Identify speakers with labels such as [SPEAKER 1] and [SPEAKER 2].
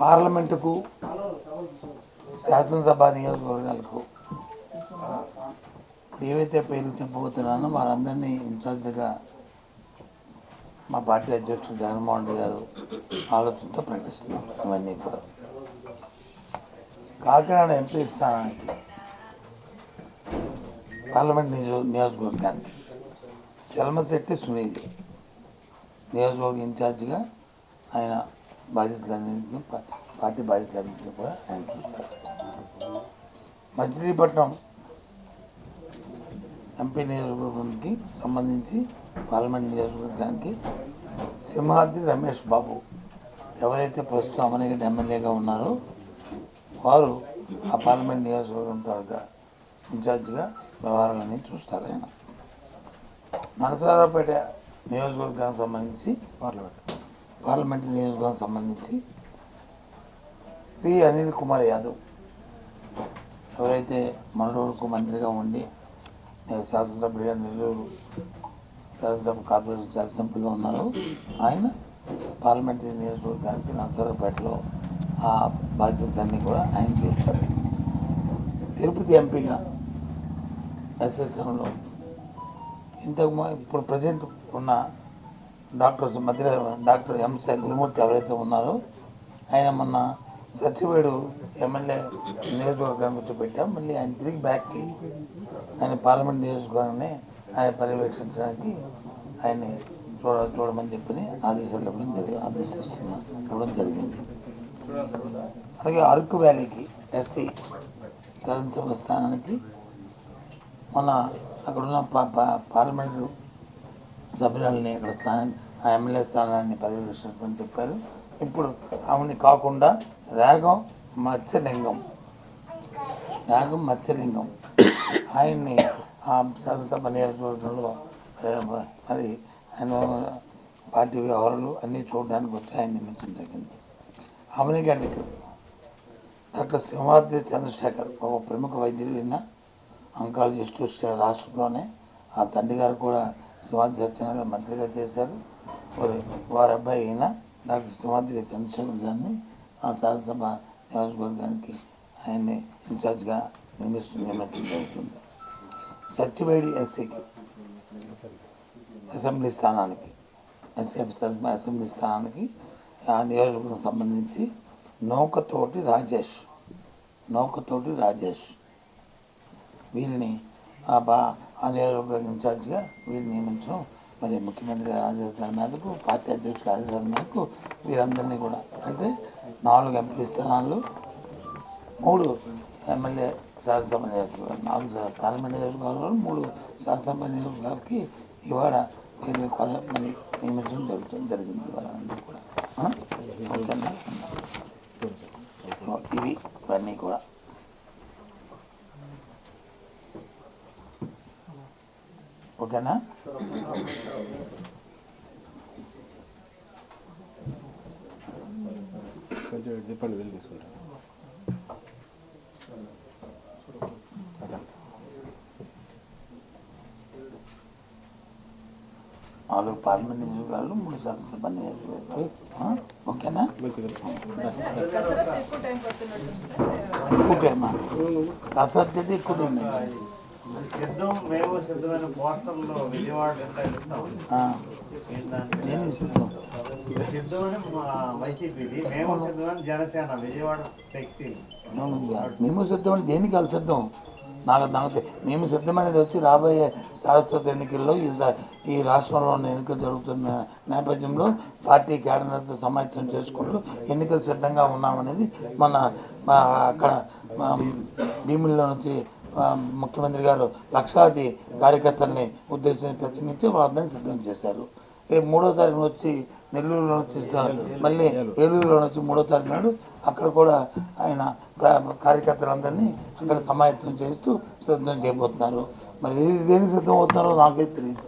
[SPEAKER 1] పార్లమెంటుకు శాసనసభ నియోజకవర్గాలకు ఏవైతే పేర్లు చెప్పబోతున్నానో వారందరినీ ఇన్ఛార్జిగా మా పార్టీ అధ్యక్షుడు జగన్మోహన్ రెడ్డి గారు ఆలోచనతో ప్రకటిస్తున్నాం. ఇవన్నీ కూడా కాకినాడ ఎంపీ స్థానానికి పార్లమెంట్ నియోజకవర్గానికి చలమశెట్టి సునీల్ నియోజకవర్గ ఇన్ఛార్జిగా ఆయన బాధ్యతలన్నింటినీ పార్టీ బాధ్యతలన్నింటినీ కూడా ఆయన చూస్తారు. మచిలీపట్నం ఎంపీ నియోజకవర్గానికి సంబంధించి పార్లమెంట్ నియోజకవర్గానికి సింహాద్రి రమేష్ బాబు ఎవరైతే ప్రస్తుతం అమనగడ్డ ఎమ్మెల్యేగా ఉన్నారో వారు ఆ పార్లమెంట్ నియోజకవర్గం తాలూకా ఇన్ఛార్జిగా వ్యవహారాలన్నీ చూస్తారు. ఆయన నరసరావుపేట నియోజకవర్గానికి సంబంధించి పార్లమెంట్ నియోజకవర్గానికి సంబంధించి పి అనిల్ కుమార్ యాదవ్ ఎవరైతే మొన్నటి మంత్రిగా ఉండి శాసనసభ్యుడిగా నెల్లూరు శాసనసభ కార్పొరేషన్ శాసనసభ్యుడిగా ఉన్నారో ఆయన పార్లమెంటరీ నియోజకవర్గానికి నరసరావుపేటలో ఆ బాధ్యతలన్నీ కూడా ఆయన చూస్తారు. తిరుపతి ఎంపీగా ఎస్ఎస్ఎంలో ఇప్పుడు ప్రజెంట్ ఉన్న డాక్టర్ ఎంసీ గురుమూర్తి ఎవరైతే ఉన్నారో ఆయన మొన్న సచివేడు ఎమ్మెల్యే నియోజకవర్గానికి వచ్చి పెట్టాం. మళ్ళీ ఆయన తిరిగి బ్యాక్కి ఆయన పార్లమెంట్ నియోజకవర్గాన్ని ఆయన పర్యవేక్షించడానికి ఆయన్ని చూడమని చెప్పని ఆదేశాలు ఇవ్వడం జరిగింది. అలాగే అరకు వ్యాలీకి ఎస్టీ శాసనసభ స్థానానికి మొన్న అక్కడున్న పార్లమెంటు సభ్యులని అక్కడ ఆ ఎమ్మెల్యే స్థానాన్ని పర్యవేక్షించమని చెప్పారు. ఇప్పుడు ఆమెని కాకుండా రాగం మత్స్యలింగం ఆయన్ని ఆ శాసనసభ నియోజకవర్గంలో మరి ఆయన పార్టీ వ్యవహారాలు అన్నీ చూడడానికి వచ్చి ఆయన నియమించడం జరిగింది. అమనిగడ్డకి డాక్టర్ సింహాద్రి చంద్రశేఖర్ ఒక ప్రముఖ వైద్యుడు అయిన అంకాలజిస్టు రాష్ట్రంలోనే ఆ తండ్రి గారు కూడా సింహాద్రి సత్యనారాయణ మంత్రిగా చేశారు. వారి అబ్బాయి అయిన డాక్టర్ సింహాద్రి చంద్రశేఖర్ గారిని ఆ శాసనసభ నియోజకవర్గానికి ఆయన్ని ఇన్ఛార్జ్గా నియమించడం జరుగుతుంది. సత్యవేడి ఎస్సీకి అసెంబ్లీ స్థానానికి అసెంబ్లీ స్థానానికి ఆ నియోజకవర్గం సంబంధించి నౌకతోటి రాజేష్ వీరిని ఆ నియోజకవర్గ ఇన్ఛార్జిగా వీరిని నియమించడం మరి ముఖ్యమంత్రి గారి ఆదేశాల మేరకు పార్టీ అధ్యక్షుల ఆదేశాల మేరకు వీరందరినీ కూడా అంటే 4 ఎంపీ స్థానాలు 3 ఎమ్మెల్యే శాసనసభ నియోజకవర్గాలు 4 పార్లమెంట్ నియోజకవర్గాలు 3 శాసనసభ నియోజకవర్గాలకి ఇవాళ వీరిని మరి నియమించడం జరిగింది వాళ్ళందరూ కూడా. ఓకేనా? ఇవన్నీ కూడా ఓకేనా?
[SPEAKER 2] చెప్పండి, వెళ్ళి తీసుకుంటాను.
[SPEAKER 1] నాలుగు పార్లమెంట్ నియోజకవర్గాలు 3 శాసనసభ నియోజకవర్గాలు. ఓకేనా? ఓకేమ్మా, కసరత్ అయితే ఎక్కువ నేను సిద్ధం మేము సిద్ధం అంటే దేనికి వాళ్ళు సిద్ధం నాకు మేము సిద్ధమనేది వచ్చి రాబోయే సారస్వత ఎన్నికల్లో ఈ రాష్ట్రంలో ఉన్న ఎన్నికలు జరుగుతున్న నేపథ్యంలో పార్టీ క్యాడర్తో సమాయత్తం చేసుకుంటూ ఎన్నికలు సిద్ధంగా ఉన్నామనేది మన అక్కడ భీముల్లో నుంచి ముఖ్యమంత్రి గారు లక్షలాది కార్యకర్తల్ని ఉద్దేశించి ప్రసంగించి వాళ్ళందరినీ సిద్ధం చేశారు. రేపు 3వ తారీఖున వచ్చి నెల్లూరులో నుంచి మళ్ళీ ఏలూరులో నుంచి 3వ తారీఖు నాడు అక్కడ కూడా ఆయన కార్యకర్తలందరినీ అక్కడ సమాయత్తం చేస్తూ సిద్ధం చేయబోతున్నారు. మరి దేనికి సిద్ధం అవుతున్నారో నాకైతే తెలియదు.